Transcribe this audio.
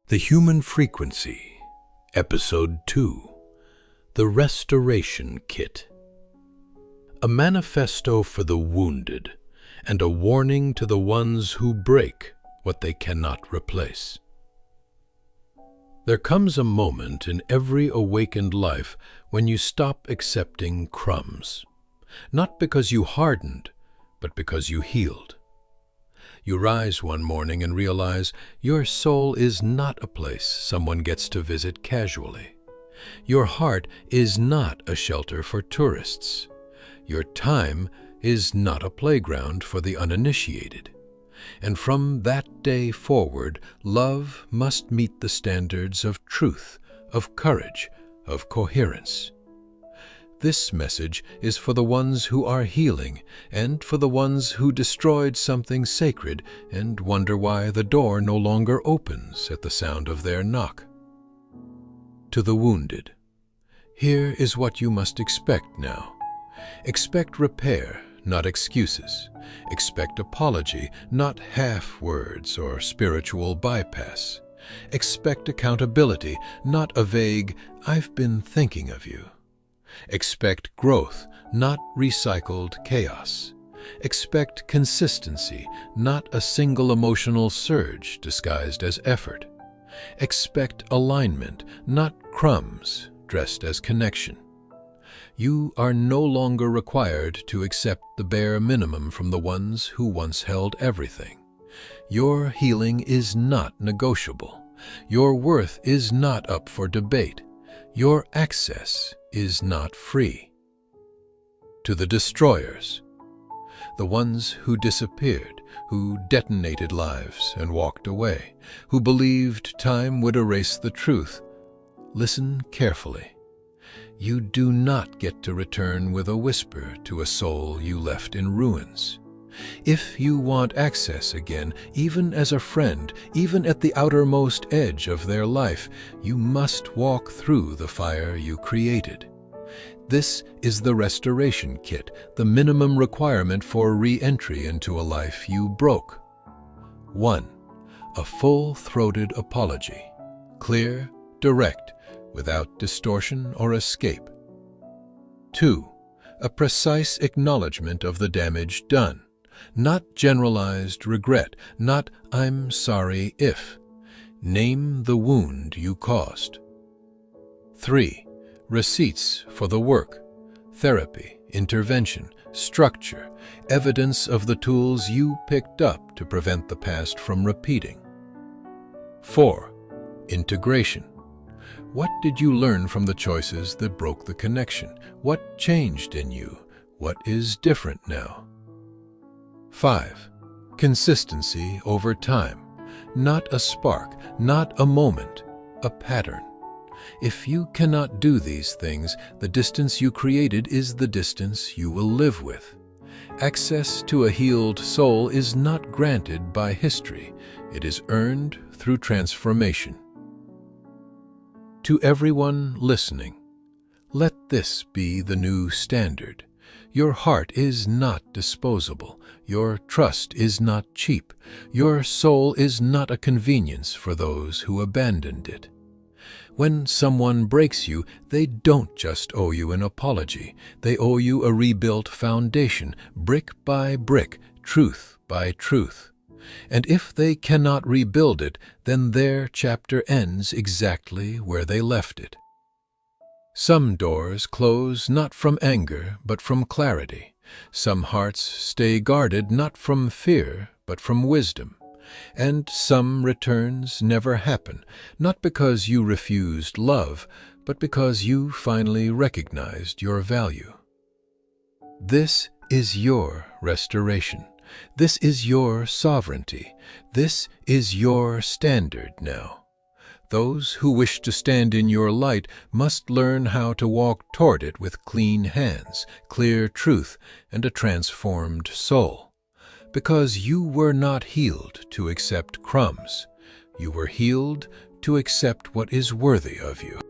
The Human Frequency, Episode 2, The Restoration Kit. A manifesto for the wounded, and a warning to the ones who break what they cannot replace. There comes a moment in every awakened life when you stop accepting crumbs, not because you hardened, but because you healed. You rise one morning and realize your soul is not a place someone gets to visit casually. Your heart is not a shelter for tourists. Your time is not a playground for the uninitiated. And from that day forward, love must meet the standards of truth, of courage, of coherence. This message is for the ones who are healing and for the ones who destroyed something sacred and wonder why the door no longer opens at the sound of their knock. To the wounded, here is what you must expect now. Expect repair, not excuses. Expect apology, not half words or spiritual bypass. Expect accountability, not a vague, "I've been thinking of you." Expect growth, not recycled chaos. Expect consistency, not a single emotional surge disguised as effort. Expect alignment, not crumbs dressed as connection. You are no longer required to accept the bare minimum from the ones who once held everything. Your healing is not negotiable. Your worth is not up for debate. Your access is not free. To the destroyers, the ones who disappeared, who detonated lives and walked away, who believed time would erase the truth, listen carefully. You do not get to return with a whisper to a soul you left in ruins. If you want access again, even as a friend, even at the outermost edge of their life, you must walk through the fire you created. This is the restoration kit, the minimum requirement for re-entry into a life you broke. 1. A full-throated apology. Clear, direct, without distortion or escape. 2. A precise acknowledgement of the damage done. Not generalized regret, not "I'm sorry if." Name the wound you caused. 3. Receipts for the work, therapy, intervention, structure, evidence of the tools you picked up to prevent the past from repeating. 4. Integration. What did you learn from the choices that broke the connection? What changed in you? What is different now? 5. Consistency over time. Not a spark, not a moment, a pattern. If you cannot do these things, the distance you created is the distance you will live with. Access to a healed soul is not granted by history. It is earned through transformation. To everyone listening, let this be the new standard. Your heart is not disposable. Your trust is not cheap. Your soul is not a convenience for those who abandoned it. When someone breaks you, they don't just owe you an apology. They owe you a rebuilt foundation, brick by brick, truth by truth. And if they cannot rebuild it, then their chapter ends exactly where they left it. Some doors close not from anger, but from clarity. Some hearts stay guarded not from fear, but from wisdom. And some returns never happen, not because you refused love, but because you finally recognized your value. This is your restoration. This is your sovereignty. This is your standard now. Those who wish to stand in your light must learn how to walk toward it with clean hands, clear truth, and a transformed soul. Because you were not healed to accept crumbs. You were healed to accept what is worthy of you.